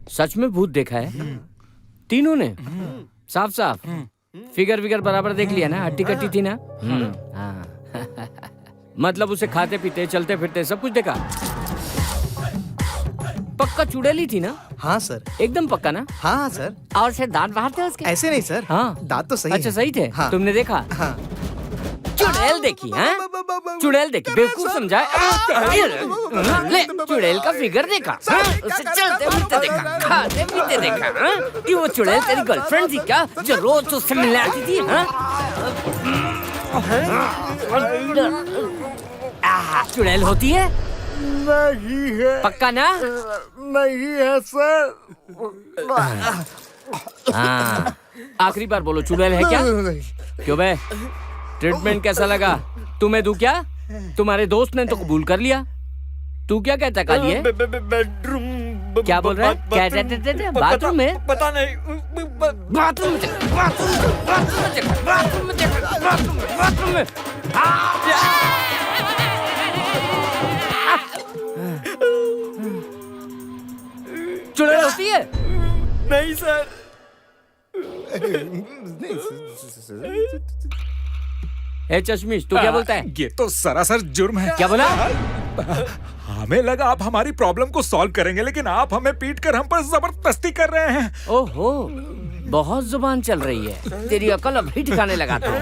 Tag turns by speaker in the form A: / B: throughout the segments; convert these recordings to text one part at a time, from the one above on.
A: सच में भूत देखा है? तीनों ने? साफ साफ फिगर विगर बराबर देख लिया ना? हट्टी कट्टी थी ना? हाँ। मतलब उसे खाते पीते चलते फिरते सब कुछ देखा? पक्का चुड़ैली थी ना?
B: हाँ सर।
A: एकदम पक्का ना?
B: हाँ सर।
A: और से दांत बाहर थे उसके?
B: ऐसे नहीं सर।
A: हाँ
B: दांत तो सही
A: अच्छा
B: है।
A: सही थे?
B: हाँ।
A: तुमने देखा?
B: हाँ।
A: चुड़ैल देखी? हाँ चुड़ैल देखी? बेवकूफ समझा? ले चुड़ैल का फिगर देखा? हाँ? उसे चलते फिरते देखा, खाते पीते देखा? हाँ? कि वो चुड़ैल तेरी गर्लफ्रेंड थी क्या जो रोज उससे मिलने आती थी? हाँ? चुड़ैल होती है?
B: नहीं है।
A: पक्का ना?
B: नहीं है सर।
A: हाँ आखिरी बार बोलो, चुड़ैल है क्या? क्यों बे, ट्रीटमेंट कैसा लगा? तुम्हें दूं क्या? तुम्हारे दोस्त ने तो कबूल कर लिया। तू क्या कहता कालिए?
C: बेडरूम।
A: क्या बोल रहा है? क्या कहते? बाथरूम में?
C: पता नहीं।
A: बाथरूम में चल, बाथरूम में, बाथरूम में चल, बाथरूम में चल, बाथरूम में, बाथरूम में। चुड़ैल होती है?
C: नहीं सर।
A: ए चश्मिश, तू क्या बोलता है?
D: ये तो सरासर जुर्म है।
A: क्या बोला?
D: हमें लगा आप हमारी प्रॉब्लम को सॉल्व करेंगे, लेकिन आप हमें पीट कर हम पर जबरदस्ती कर रहे हैं।
A: ओहो, बहुत जुबान चल रही है। तेरी अकल अभी ठिकाने लगाता हूँ।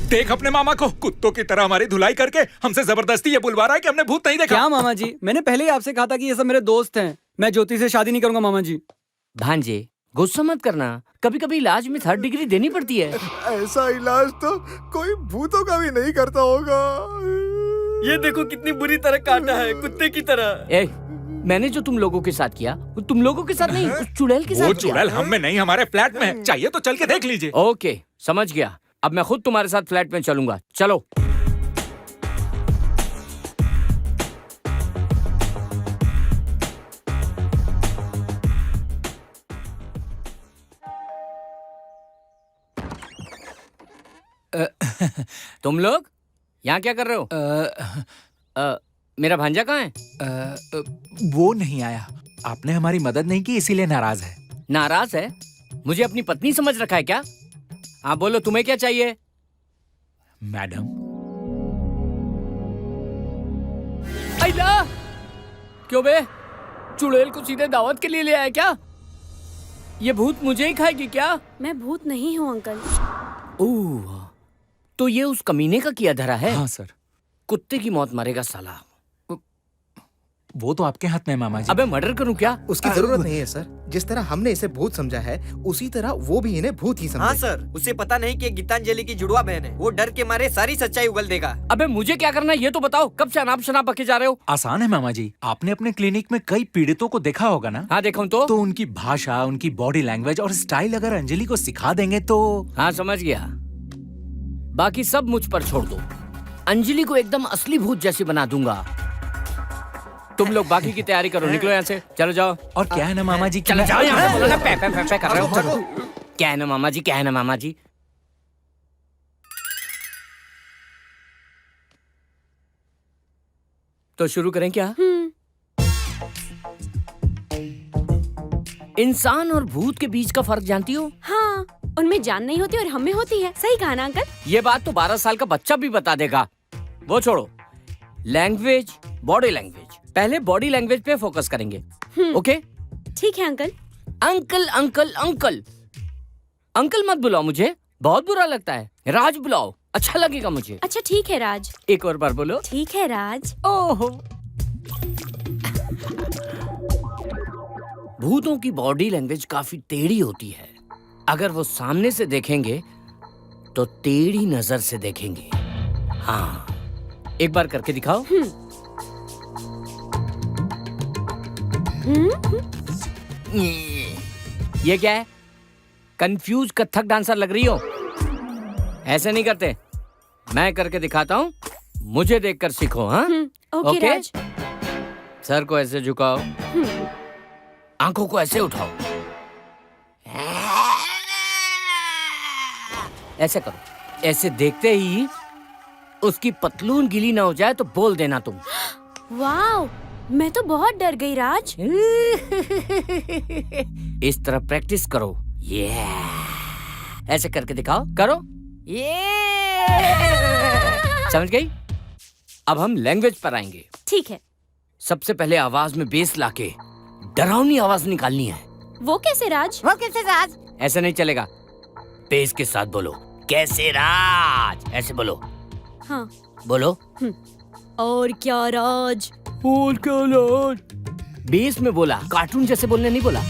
D: देख अपने मामा को, कुत्तों की तरह हमारी धुलाई करके हमसे जबरदस्ती ये बुलवा रहा है कि हमने भूत नहीं देखा।
E: क्या मामा जी, मैंने पहले ही आपसे कहा था कि ये सब मेरे दोस्त हैं। मैं ज्योति से शादी नहीं करूंगा मामा जी।
A: भांजे गुस्सा मत करना, कभी कभी इलाज में 3rd डिग्री देनी पड़ती है।
B: ऐसा इलाज तो कोई भूतों का भी नहीं करता होगा।
C: ये देखो कितनी बुरी तरह काटा है, कुत्ते की तरह।
A: ए, मैंने जो तुम लोगों के साथ किया वो तुम लोगों के साथ नहीं, उस चुड़ैल के साथ
D: वो
A: किया।
D: चुड़ैल हम में नहीं, हमारे फ्लैट में है। चाहिए तो चल के देख लीजिए।
A: ओके समझ गया, अब मैं खुद तुम्हारे साथ फ्लैट में चलूंगा। चलो। तुम लोग यहाँ क्या कर रहे हो? मेरा भांजा कहाँ है?
D: वो नहीं आया। आपने हमारी मदद नहीं की इसीलिए नाराज है।
A: नाराज है? मुझे अपनी पत्नी समझ रखा है क्या? हाँ बोलो, तुम्हें क्या चाहिए?
D: मैडम।
A: अल्लाह, क्यों बे, चुड़ैल को सीधे दावत के लिए ले आया क्या? ये भूत मुझे ही खाएगी क्या?
F: मैं भूत नहीं हूँ अंकल।
A: ओह, तो ये उस कमीने का किया धरा है?
D: हाँ सर।
A: कुत्ते की मौत मरेगा साला।
D: वो तो आपके हाथ में है मामा जी।
A: अबे मर्डर करूं क्या?
B: उसकी जरूरत नहीं है सर। जिस तरह हमने इसे भूत समझा है उसी तरह वो भी इन्हें भूत ही समझे।
C: हाँ सर, उसे पता नहीं कि गीतांजलि की जुड़वा बहन है। वो डर के मारे सारी सच्चाई उगल देगा।
A: अबे मुझे क्या करना है ये तो बताओ। कब से अनाप शनाप बके जा रहे हो?
D: आसान है मामा जी, आपने अपने क्लिनिक में कई पीड़ितों को देखा होगा ना?
A: हाँ देखा हूं तो
D: उनकी भाषा, उनकी बॉडी लैंग्वेज और स्टाइल अगर अंजलि को सिखा देंगे तो।
A: हाँ समझ गया, बाकी सब मुझ पर छोड़ दो। अंजलि को एकदम असली भूत जैसी बना दूंगा। तुम लोग बाकी की तैयारी करो, निकलो यहाँ से, चलो जाओ।
D: और क्या है ना मामा जी,
A: चलो जाओ यहाँ से, बोलो ना, पे कर रहे हो। क्या है ना मामा जी, क्या है ना मामा जी? तो शुरू करें क्या? इंसान और भूत के बीच का फर्क जानती हो?
F: हाँ, उनमें जान नहीं होती और हमें होती है। सही कहा ना अंकल?
A: ये बात तो 12 साल का बच्चा भी बता देगा। वो छोड़ो, लैंग्वेज, बॉडी लैंग्वेज। पहले बॉडी लैंग्वेज पे फोकस करेंगे, ओके?
F: ठीक है uncle.
A: Uncle uncle uncle uncle मत बुलाओ, मुझे बहुत बुरा लगता है। राज बुलाओ, अच्छा लगेगा मुझे।
F: अच्छा ठीक है राज।
A: एक और बार बोलो।
F: ठीक है राज।
A: ओहो, भूतों की बॉडी लैंग्वेज काफी टेढ़ी होती है। अगर वो सामने से देखेंगे तो टेढ़ी नजर से देखेंगे। हाँ, एक बार करके दिखाओ। ये क्या है? कंफ्यूज कथक डांसर लग रही हो। ऐसे नहीं करते, मैं करके दिखाता हूँ, मुझे देखकर सीखो। हाँ
F: ओके राज।
A: सर को ऐसे झुकाओ, आंखों को ऐसे उठाओ, ऐसे करो। ऐसे देखते ही उसकी पतलून गीली ना हो जाए तो बोल देना तुम।
F: वाओ, मैं तो बहुत डर गई राज।
A: इस तरह प्रैक्टिस करो। ये ऐसे करके दिखाओ, करो। ये समझ गई? अब हम लैंग्वेज पर आएंगे।
F: ठीक है।
A: सबसे पहले आवाज में बेस लाके डरावनी आवाज निकालनी है।
F: वो कैसे राज?
A: ऐसे नहीं चलेगा, बेस के साथ बोलो। कैसे राज, ऐसे बोलो।
F: हाँ।
A: बोलो।
F: और क्या राज?
A: और क्या राज? बेस में बोला, कार्टून जैसे बोलने नहीं बोला।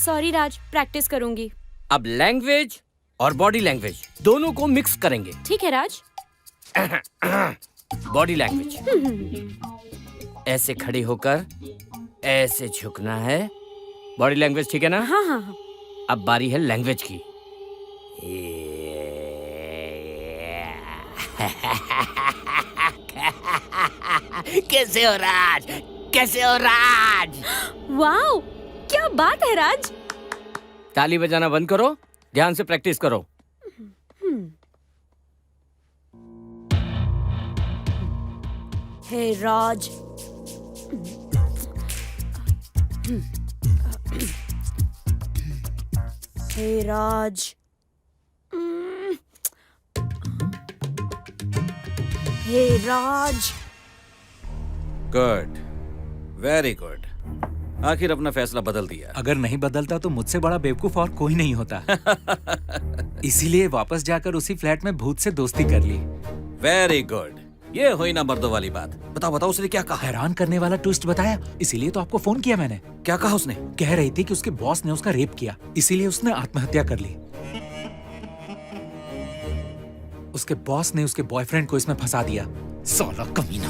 F: सॉरी राज, प्रैक्टिस करूंगी।
A: अब लैंग्वेज और बॉडी लैंग्वेज दोनों को मिक्स करेंगे।
F: ठीक है राज।
A: बॉडी लैंग्वेज, ऐसे खड़े होकर ऐसे झुकना है। बॉडी लैंग्वेज ठीक है ना?
F: हाँ हाँ हाँ।
A: अब बारी है लैंग्वेज की। कैसे हो राज, कैसे हो राज?
F: वाओ, क्या बात है राज।
A: ताली बजाना बंद करो, ध्यान से प्रैक्टिस करो।
F: Hey Raj. Hey Raj. Hey Raj.
G: Good, very good. आखिर अपना फैसला बदल दिया।
D: अगर नहीं बदलता तो मुझसे बड़ा बेवकूफ और कोई नहीं होता। इसीलिए वापस जाकर उसी फ्लैट में भूत से दोस्ती कर ली।
G: वेरी गुड, ये हुई ना मर्दों वाली बात। बताओ बताओ, उसने क्या कहा?
D: हैरान करने वाला ट्विस्ट बताया, इसीलिए तो आपको फोन किया मैंने।
G: क्या कहा उसने?
D: कह रही थी कि उसके बॉस ने उसका रेप किया, इसीलिए उसने आत्महत्या कर ली। उसके बॉस ने उसके बॉयफ्रेंड को इसमें फंसा दिया। साला कमीना।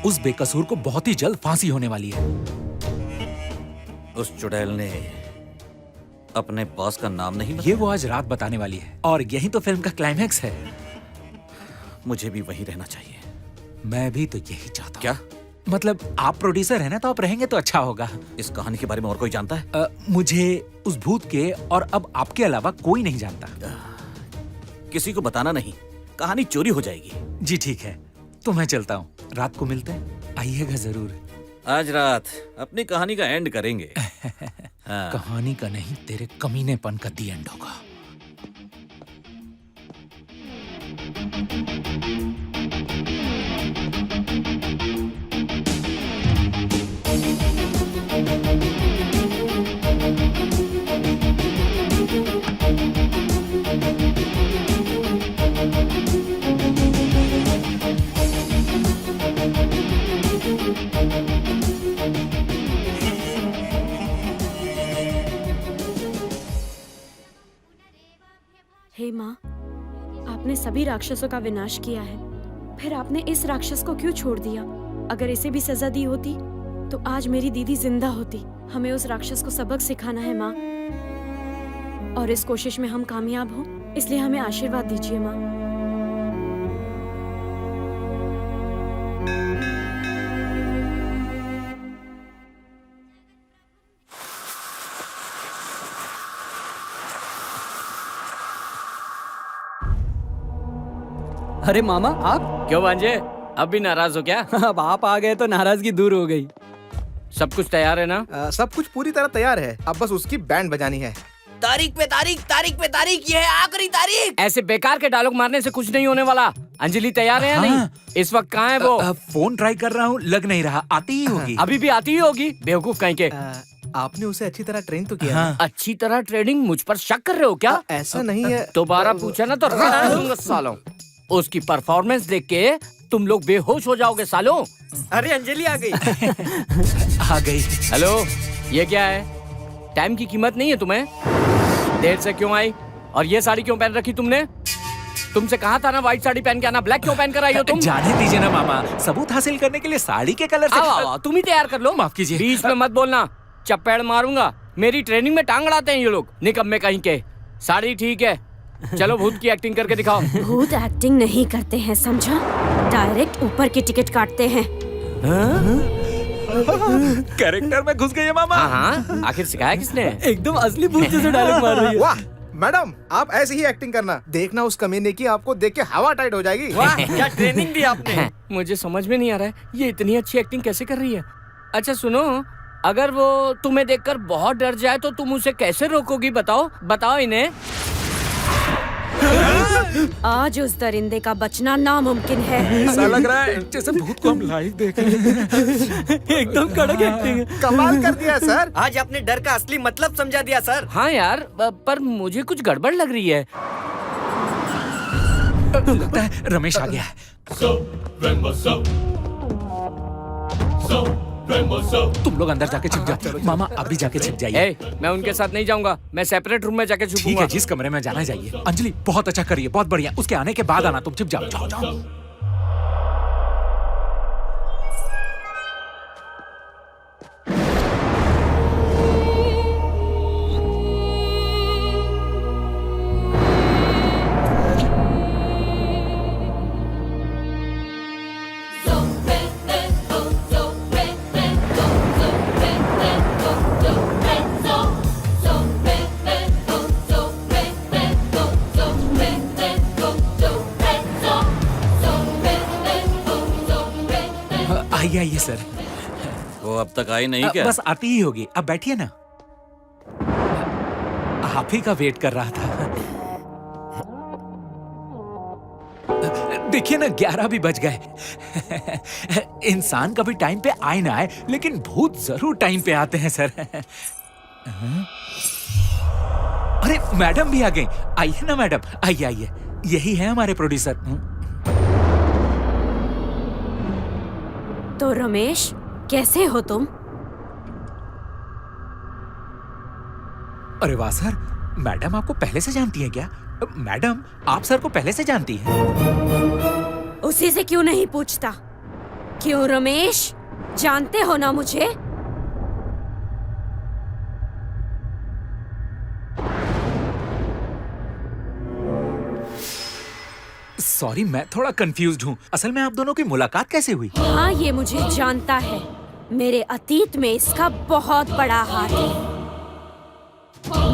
D: उस बेकसूर को बहुत ही जल्द फांसी होने वाली है।
G: उस चुड़ैल ने अपने बॉस का नाम नहीं बताया?
D: ये वो आज रात बताने वाली है, और यही तो फिल्म का क्लाइमैक्स है।
G: मुझे भी वहीं रहना चाहिए।
D: मैं भी तो यही चाहता हूँ।
G: क्या
D: मतलब आप प्रोड्यूसर है ना, तो आप रहेंगे तो अच्छा होगा।
G: इस कहानी के बारे में और कोई जानता है?
D: मुझे उस भूत के और अब आपके अलावा कोई नहीं जानता।
G: किसी को बताना नहीं, कहानी चोरी हो जाएगी।
D: जी ठीक है, तो मैं चलता हूँ। रात को मिलते हैं, आइएगा जरूर।
G: आज रात अपनी कहानी का एंड करेंगे। हाँ।
D: कहानी का नहीं, तेरे कमीनेपन का दी एंड होगा।
F: हे माँ, आपने सभी राक्षसों का विनाश किया है, फिर आपने इस राक्षस को क्यों छोड़ दिया? अगर इसे भी सजा दी होती तो आज मेरी दीदी जिंदा होती। हमें उस राक्षस को सबक सिखाना है माँ, और इस कोशिश में हम कामयाब हों, इसलिए हमें आशीर्वाद दीजिए माँ।
E: अरे मामा आप?
A: क्यों भांजे, अब भी नाराज हो क्या?
E: अब आप आ गए तो नाराजगी दूर हो गई।
A: सब कुछ तैयार है ना?
B: सब कुछ पूरी तरह तैयार है, अब बस उसकी बैंड बजानी है।
C: तारीख पे तारीख, तारीख पे तारीख, ये है आखिरी तारीख।
A: ऐसे बेकार के डायलॉग मारने से कुछ नहीं होने वाला। अंजलि तैयार है या
D: हाँ।
A: नहीं? इस वक्त कहाँ है वो?
D: फोन ट्राई कर रहा हूँ, लग नहीं रहा। आती ही होगी।
A: अभी भी आती ही होगी, बेवकूफ कहीं के।
B: आपने उसे अच्छी तरह ट्रेन तो किया।
D: हाँ।
A: अच्छी तरह ट्रेनिंग? मुझ पर शक कर रहे हो क्या?
B: ऐसा नहीं है।
A: दोबारा पूछा ना तो रहने दूंगा सालों। उसकी परफॉर्मेंस देख के तुम लोग बेहोश हो जाओगे सालों।
C: अरे अंजलि आ गई।
D: आ गई।
A: हेलो, ये क्या है? टाइम की कीमत नहीं है तुम्हें? देर से क्यों आई? और ये साड़ी क्यों पहन रखी तुमने? तुमसे कहा था ना व्हाइट साड़ी पहन के आना, ब्लैक क्यों पहन कर आई हो तुम?
D: जाने दीजिए ना मामा, सबूत हासिल करने के लिए साड़ी के कलर से।
A: आओ, आओ, तुम ही तैयार कर लो।
D: माफ कीजिए।
A: बीच में मत बोलना, चप्पड़ मारूंगा। मेरी ट्रेनिंग में टांग अड़ाते हैं ये लोग, निकम्मे कहीं के। साड़ी ठीक है, चलो भूत की एक्टिंग करके दिखाओ।
F: भूत एक्टिंग नहीं करते हैं, समझा? डायरेक्ट ऊपर की टिकट काटते हैं।
D: कैरेक्टर में घुस गई है मामा।
A: हाँ हाँ, आखिर सिखाया किसने?
E: एकदम असली भूत जैसे डायलॉग मार रही है।
B: वाह, मैडम आप ऐसे ही एक्टिंग करना, देखना उस कमीने की आपको देख के हवा टाइट हो जाएगी।
C: वाह क्या ट्रेनिंग दी आपने।
A: मुझे समझ में नहीं आ रहा है ये इतनी अच्छी एक्टिंग कैसे कर रही है। अच्छा सुनो, अगर वो तुम्हें देखकर बहुत डर जाए तो तुम उसे कैसे रोकोगी? बताओ इन्हें।
F: आज उस दरिंदे का बचना नामुमकिन है।
D: ऐसा लग रहा है जैसे भूत को हम लाइव देख रहे हैं।
E: एकदम कड़क एक्टिंग है।
B: कमाल कर दिया सर।
C: आज आपने डर का असली मतलब समझा दिया सर।
A: हाँ यार, पर मुझे कुछ गड़बड़ लग रही है।
D: लगता है रमेश आ गया है। तुम लोग अंदर जाके छिप जाओ, मामा अभी जाके छिप जाइए।
A: ए, मैं उनके साथ नहीं जाऊंगा, मैं सेपरेट रूम में जाके
D: ठीक
A: छुपूंगा।
D: है, जिस कमरे में जाना जाइए। अंजलि बहुत अच्छा करिए, बहुत बढ़िया। उसके आने के बाद आना, तुम छिप जाओ। जाओ। आइए सर।
G: वो अब तक आई नहीं क्या?
D: बस आती ही होगी, अब बैठिए ना। आप ही का वेट कर रहा था। देखिए ना 11 भी बज गए। इंसान कभी टाइम पे आए ना आए, लेकिन भूत जरूर टाइम पे आते हैं सर। अरे मैडम भी आ गई। आइए ना मैडम, आइए। यही है हमारे प्रोड्यूसर।
F: तो रमेश, कैसे हो तुम?
D: अरे वाह सर, मैडम आपको पहले से जानती है क्या? मैडम आप सर को पहले से जानती हैं?
F: उसी से क्यों नहीं पूछता? क्यों रमेश, जानते हो ना मुझे?
D: सॉरी, मैं थोड़ा कंफ्यूज्ड हूँ। असल में आप दोनों की मुलाकात कैसे हुई?
F: हाँ, ये मुझे जानता है। मेरे अतीत में इसका बहुत बड़ा हाथ है।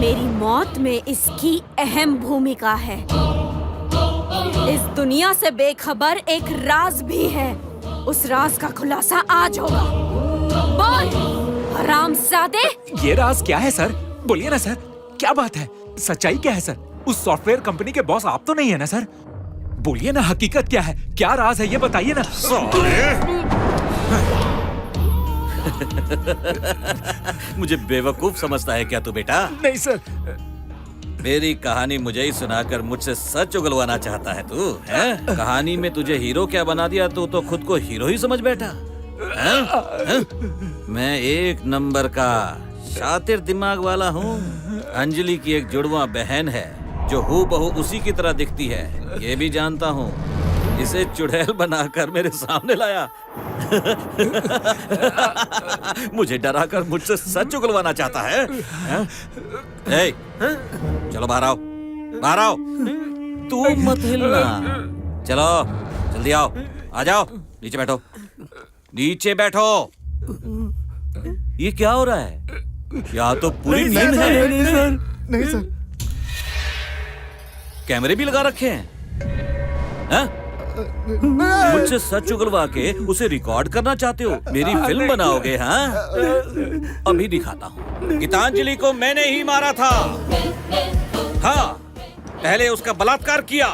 F: मेरी मौत में इसकी अहम भूमिका है। इस दुनिया से बेखबर एक राज भी है। उस राज का खुलासा आज होगा। बोल हरामजादे।
D: ये राज क्या है सर? बोलिए ना सर, क्या बात है? सच्चाई क्या है सर? उस सॉफ्टवेयर कंपनी के बॉस आप तो नहीं है ना सर? बोलिए ना, हकीकत क्या है? क्या राज है ये बताइए ना।
G: मुझे बेवकूफ समझता है क्या तू बेटा?
D: नहीं सर।
G: मेरी कहानी मुझे ही सुनाकर मुझसे सच उगलवाना चाहता है तू? हैं? कहानी में तुझे हीरो क्या बना दिया, तू तो खुद को हीरो ही समझ बैठा। हैं? मैं एक नंबर का शातिर दिमाग वाला हूँ। अंजलि की एक जुड़वा बहन है जो हूबहू उसी की तरह दिखती है, ये भी जानता हूँ। इसे चुड़ैल बनाकर मेरे सामने लाया। मुझे डराकर मुझसे सच उगलवाना चाहता है। ए, चलो बाहर आओ, बाहर आओ। तू मत हिलना। चलो जल्दी आओ, आ जाओ। नीचे बैठो, नीचे बैठो। ये क्या हो रहा है? या तो पूरी नींद है।
B: नहीं सर।
G: कैमरे भी लगा रखे हैं? मुझसे सच उगलवा के उसे रिकॉर्ड करना चाहते हो? मेरी फिल्म बनाओगे? हाँ, अभी दिखाता हूँ। गीतांजलि को मैंने ही मारा था। हाँ, पहले उसका बलात्कार किया,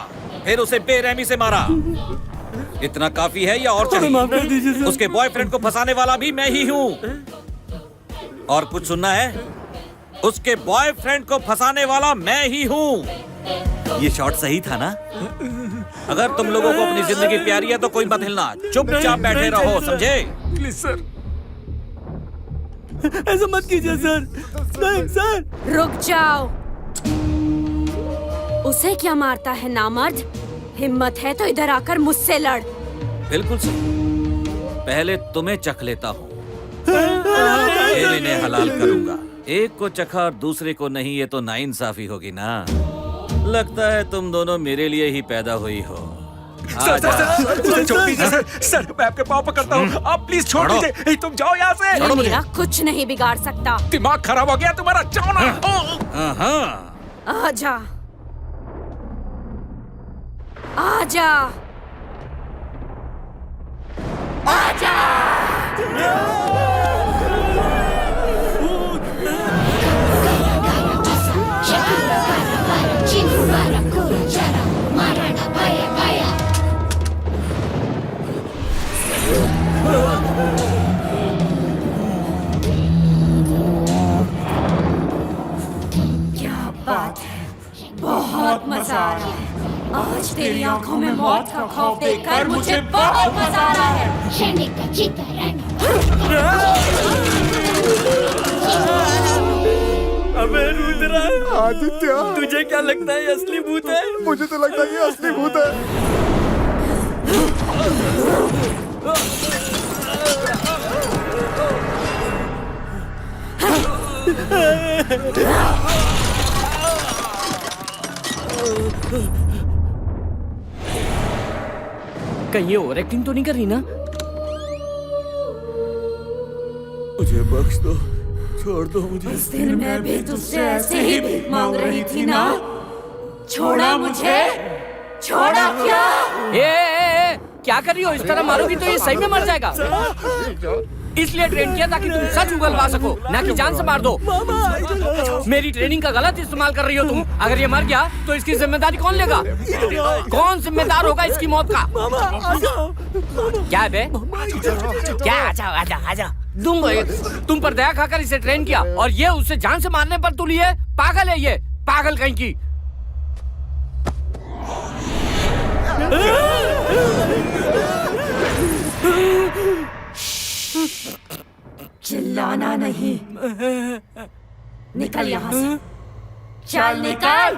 G: फिर उसे बेरहमी से मारा। इतना काफी है या और चाहिए? उसके बॉयफ्रेंड को फंसाने वाला भी मैं ही हूँ। और कुछ सुनना है? उसके बॉयफ्रेंड को फंसाने वाला मैं ही हूँ। ये शॉट सही था ना? अगर तुम लोगों को अपनी जिंदगी प्यारी है तो कोई मत हिलना, चुपचाप बैठे रहो, समझे?
D: Please sir.
E: ऐसा मत कीजिए सर। नहीं सर।
F: रुक जाओ। उसे क्या मारता है नामर्द? हिम्मत है तो इधर आकर मुझसे लड़।
G: बिल्कुल सही। पहले तुम्हें चख लेता हूँ, फिर इन्हें हलाल करूंगा। एक को चखा और दूसरे को नहीं, ये तो नाइंसाफी होगी ना। लगता है तुम दोनों मेरे लिए ही पैदा हुई हो।
D: सर, छोड़ दीजिए सर। सर, मैं आपके पाँव पकड़ता हूँ, आप प्लीज छोड़ दीजिए। तुम जाओ यहाँ से।
F: ये मेरा कुछ नहीं बिगाड़ सकता।
D: दिमाग खराब हो गया तुम्हारा, जाओ ना।
F: आजा, आजा, आजा। क्या बात है, बहुत मजा आ रहा है। आज तेरी आंखों में मौत का खौफ देखकर मुझे बहुत मजा आ रहा है।
C: अबे रुद्रा,
B: आदित्य,
C: तुझे क्या लगता है ये असली भूत है?
B: मुझे तो लगता है ये असली भूत है।
A: कहीं ये ओवर एक्टिंग तो नहीं कर रही ना?
G: मुझे बख्श दो, छोड़ दो मुझे।
F: उस दिन मैं भी तुझसे ऐसे ही भीख मांग रही थी ना? छोड़ा मुझे, छोड़ा क्या?
A: ए, क्या कर रही हो? इस तरह मारोगी तो ये सही में मर जाएगा। इसलिए ट्रेन किया ताकि तुम सच उगलवा सको, ना कि जान से मार दो। मेरी ट्रेनिंग का गलत इस्तेमाल कर रही हो तुम। अगर ये मर गया तो इसकी जिम्मेदारी कौन लेगा? कौन जिम्मेदार होगा इसकी मौत का? क्या है बे? क्या? आजा आजा आजा। तुम पर दया खाकर इसे ट्रेन किया और ये उसे जान से मारने पर तुली है। पागल है ये, पागल कहीं की।
F: चिल्लाना नहीं, निकल यहाँ से, चल निकल।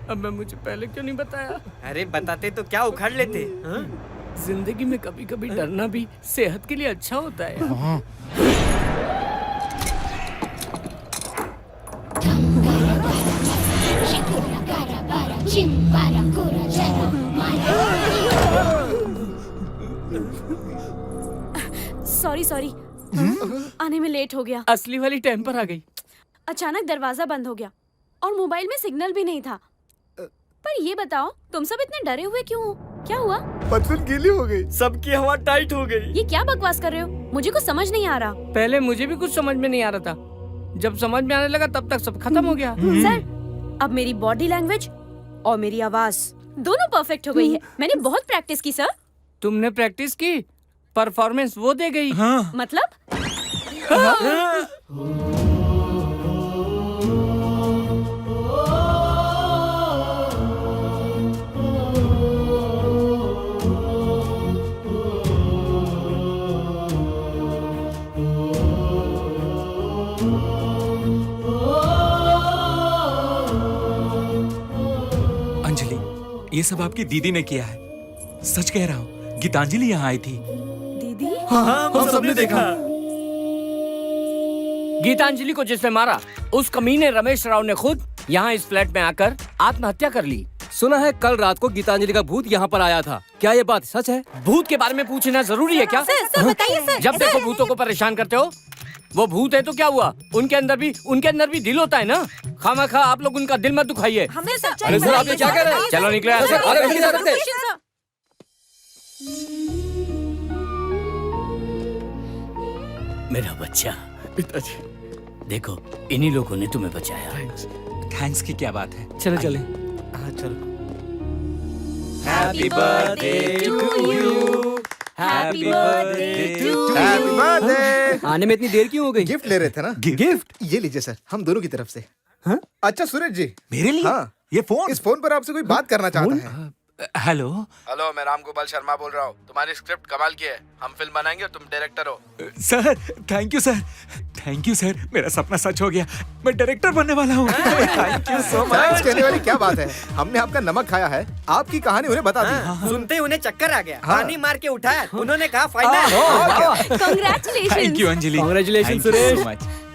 A: अब मुझे पहले क्यों नहीं बताया?
C: अरे बताते तो क्या उखाड़ लेते। हाँ?
A: जिंदगी में कभी कभी डरना भी सेहत के लिए अच्छा होता है।
F: सॉरी सॉरी, आने में लेट हो गया।
A: असली वाली टाइम पर आ गई।
F: अचानक दरवाजा बंद हो गया और मोबाइल में सिग्नल भी नहीं था। पर ये बताओ, तुम सब इतने डरे हुए क्यों हो? क्या हुआ?
B: बचपन गीली हो गई।
C: सबकी हवा टाइट हो गई।
F: ये क्या बकवास कर रहे हो? मुझे कुछ समझ नहीं आ रहा।
A: पहले मुझे भी कुछ समझ में नहीं आ रहा था। जब समझ में आने लगा तब तक सब खत्म हो गया।
F: सर, अब मेरी बॉडी लैंग्वेज और मेरी आवाज दोनों परफेक्ट हो गई है। मैंने बहुत प्रैक्टिस की सर।
A: तुमने प्रैक्टिस की, परफॉर्मेंस वो दे गई।
D: हाँ।
F: मतलब?
D: अंजलि, ये सब आपकी दीदी ने किया है। सच कह रहा हूँ, गीतांजलि यहाँ आई थी।
F: दीदी?
B: हम सबने देखा।
A: गीतांजलि को जिसने मारा, उस कमीने रमेश राव ने खुद यहाँ इस फ्लैट में आकर आत्महत्या कर ली।
E: सुना है कल रात को गीतांजलि का भूत यहाँ पर आया था। क्या ये बात सच है?
A: भूत के बारे में पूछना जरूरी है क्या?
F: सर बताइए सर।
A: जब देखो भूतों को परेशान करते हो। वो भूत है तो क्या हुआ? उनके अंदर भी दिल होता है ना। खामखा आप लोग उनका दिल मत दुखाइए।
F: हमें सच्चाई
E: अरे सर, आप ये क्या कह रहे हैं?
A: चलो निकले यहाँ से।
E: आगे नहीं जा सकते।
A: मेरा बच्चा। पिताजी। देखो, इन्हीं लोगों ने तुम्हें बचाया।
D: थैंक्स की क्या बात है।
E: चलो चले।
B: हाँ चलो।
G: Happy birthday to you,
F: happy birthday to
B: happy birthday.
E: आने में इतनी देर क्यों हो गई?
B: गिफ्ट ले रहे थे ना?
E: गिफ्ट?
B: ये लीजिए सर, हम दोनों की तरफ से।
E: हाँ?
B: अच्छा सूरज जी,
D: मेरे लिए?
B: हाँ।
D: ये फोन?
B: इस फोन पर आपसे कोई बात करना चाहता है।
D: हेलो।
H: हेलो, मैं राम गोपाल शर्मा बोल रहा हूँ। तुम्हारी स्क्रिप्ट कमाल की है। हम फिल्म बनाएंगे और तुम डायरेक्टर हो।
D: Sir, thank you sir. Thank you sir, मेरा सपना सच हो गया। मैं डायरेक्टर बनने वाला हूँ। Thank you so
B: thanks
D: much.
B: कहने वाली क्या बात है। हमने आपका नमक खाया है, आपकी कहानी उन्हें बता दी।
C: सुनते ही उन्हें चक्कर आ गया।
B: हाँ।
C: पानी मार के उठाया। उन्होंने कहा final.
D: Thank
F: congratulation.
D: You Anjali.
E: Congratulations,
D: Thank you so
E: Suresh.
D: much.